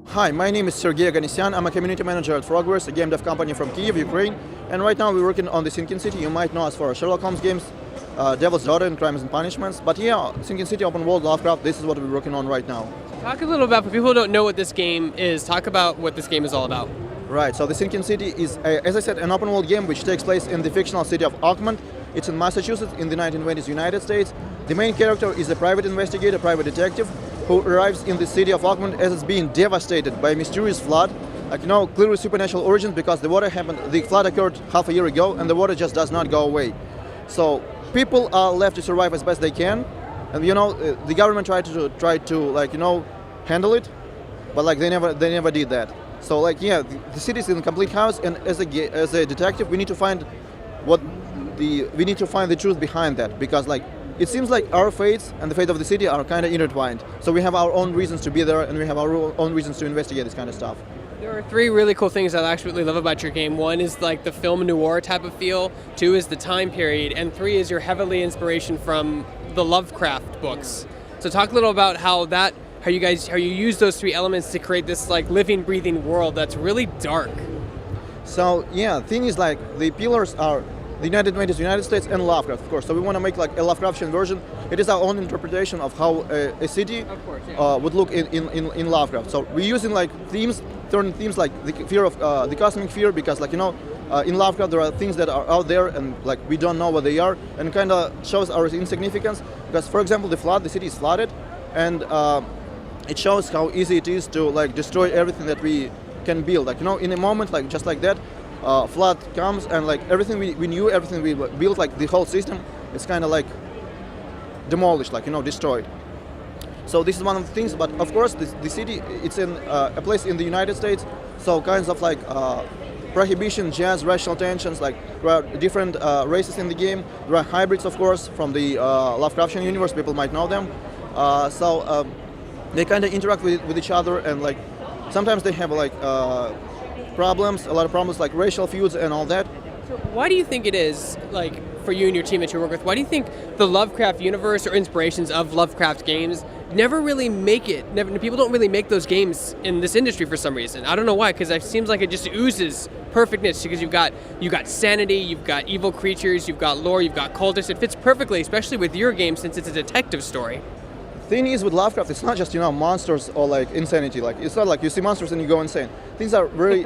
Hi, my name is Sergey Aganisyan. I'm a community manager at Progress, a game dev company from Kyiv, Ukraine. And right now we're working on the Sinking City. You might know us for Sherlock Holmes games, Devil's Daughter, and Crimes and Punishments. But yeah, Sinking City, open world, Lovecraft, this is what we're working on right now. Talk a little about, for people who don't know what this game is, talk about what this game is all about. Right, so the Sinking City is, as I said, an open world game which takes place in the fictional city of Oakmont. It's in Massachusetts in the 1920s United States. The main character is a private investigator, private detective, who arrives in the city of Oakmont as it's being devastated by a mysterious flood. Clearly supernatural origins because the flood occurred half a year ago and the water just does not go away. So people are left to survive as best they can. And the government tried to handle it, but they never did that. So the city is in complete chaos, and as a detective we need to find the truth behind that, because it seems like our fates and the fate of the city are kind of intertwined. So we have our own reasons to be there, and we have our own reasons to investigate this kind of stuff. There are three really cool things I actually love about your game. One is the film noir type of feel. Two is the time period, and three is your heavily inspiration from the Lovecraft books. So talk a little about how you use those three elements to create this living, breathing world that's really dark. So yeah, the thing is the pillars are the United States and Lovecraft, of course. So we want to make a Lovecraftian version. It is our own interpretation of how a city would look in Lovecraft. So we're using certain themes like the fear of the cosmic fear, because in Lovecraft there are things that are out there and we don't know what they are, and kind of shows our insignificance. Because for example, the city is flooded, and it shows how easy it is to destroy everything that we can build. In a moment just like that. Flood comes and everything we knew, everything we built, the whole system, is kind of demolished, destroyed. So this is one of the things. But of course, the city, it's in a place in the United States, so kinds of prohibition, jazz, racial tensions. There are different races in the game. There are hybrids, of course, from the Lovecraftian universe. People might know them. So they kind of interact with each other, and sometimes they have problems, a lot of problems like racial feuds and all that. So why do you think it is, for you and your team that you work with, why do you think the Lovecraft universe or inspirations of Lovecraft games never really make it? People don't really make those games in this industry for some reason. I don't know why, because it seems like it just oozes perfectness, because you've got sanity, you've got evil creatures, you've got lore, you've got cultists. It fits perfectly, especially with your game since it's a detective story. Thing is with Lovecraft, it's not just monsters or insanity. It's not you see monsters and you go insane. Things are very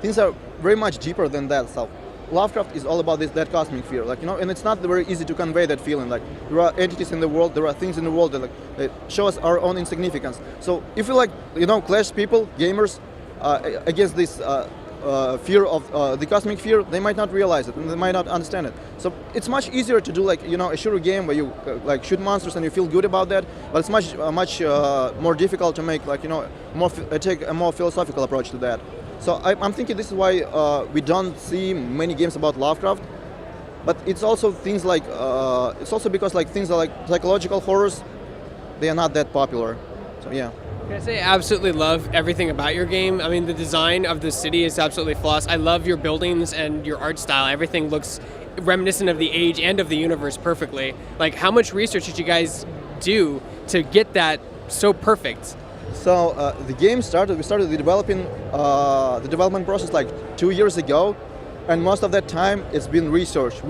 things are very much deeper than that. So Lovecraft is all about that cosmic fear, and it's not very easy to convey that feeling. There are entities in the world, there are things in the world that show us our own insignificance. So if you clash people, gamers, against this fear of the cosmic fear, they might not realize it and they might not understand it. So it's much easier to do a shooter game where you shoot monsters and you feel good about that, but it's much more difficult to make take a more philosophical approach to that. So I'm thinking this is why we don't see many games about Lovecraft. But it's also things it's also because things like psychological horrors, they are not that popular. So yeah. Can I say I absolutely love everything about your game? I mean, the design of the city is absolutely flawless. I love your buildings and your art style. Everything looks reminiscent of the age and of the universe perfectly. How much research did you guys do to get that so perfect? So the game we started the development process 2 years ago, and most of that time it's been research.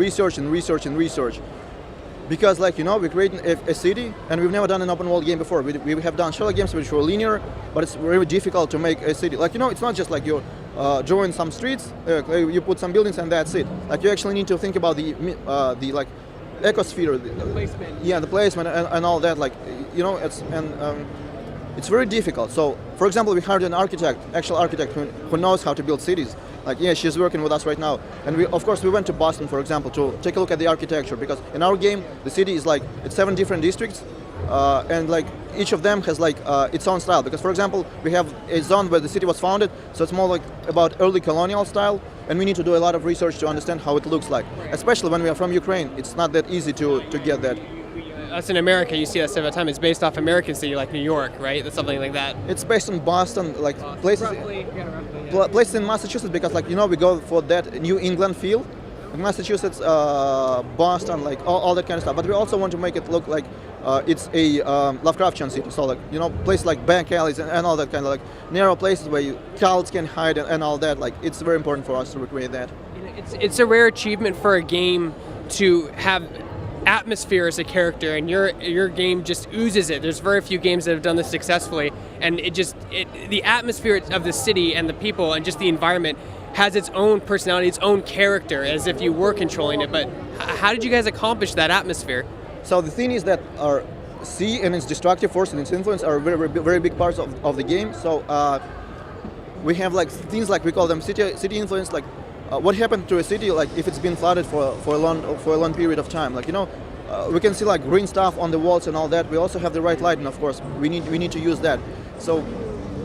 Because we're creating a city, and we've never done an open world game before. We have done Sherlock games which were linear, but it's very difficult to make a city. It's not just you drawing some streets, you put some buildings and that's it. You actually need to think about the ecosphere, the placement. Yeah, the placement and all that. It's very difficult. So, for example, we hired an actual architect who knows how to build cities. She's working with us right now. And we went to Boston, for example, to take a look at the architecture, because in our game, the city is it's 7 different districts, and each of them has its own style. Because, for example, we have a zone where the city was founded, so it's more about early colonial style, and we need to do a lot of research to understand how it looks like. Especially when we are from Ukraine, it's not that easy to get that. Us in America, you see that stuff all the time. It's based off American city, like New York, right? That's something like that. It's based in Boston, places. Roughly. Places in Massachusetts, because we go for that New England feel. Massachusetts, Boston, all that kind of stuff. But we also want to make it look it's a Lovecraftian city. So like places like bank alleys and all that kind of like narrow places where cows can hide and all that. Like it's very important for us to recreate that. It's a rare achievement for a game to have atmosphere as a character, and your game just oozes it. There's very few games that have done this successfully, and the atmosphere of the city and the people and just the environment has its own personality, its own character, as if you were controlling it. But how did you guys accomplish that atmosphere? So the thing is that our sea and its destructive force and its influence are very, very big parts of the game. So we have like things like we call them city influence, like what happened to a city, like if it's been flooded for a long period of time. Like we can see like green stuff on the walls and all that. We also have the right light, and of course we need to use that. So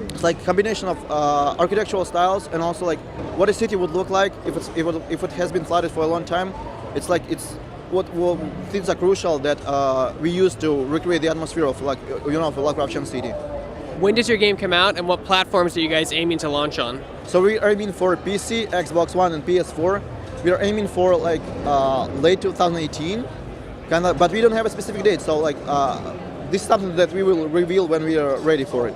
it's like a combination of architectural styles and also like what a city would look like if it has been flooded for a long time. It's what things are crucial that we use to recreate the atmosphere of like of a Lovecraftian city. When does your game come out, and what platforms are you guys aiming to launch on? So we are aiming for PC, Xbox One, and PS4. We are aiming for like late 2018, but we don't have a specific date. So like this is something that we will reveal when we are ready for it.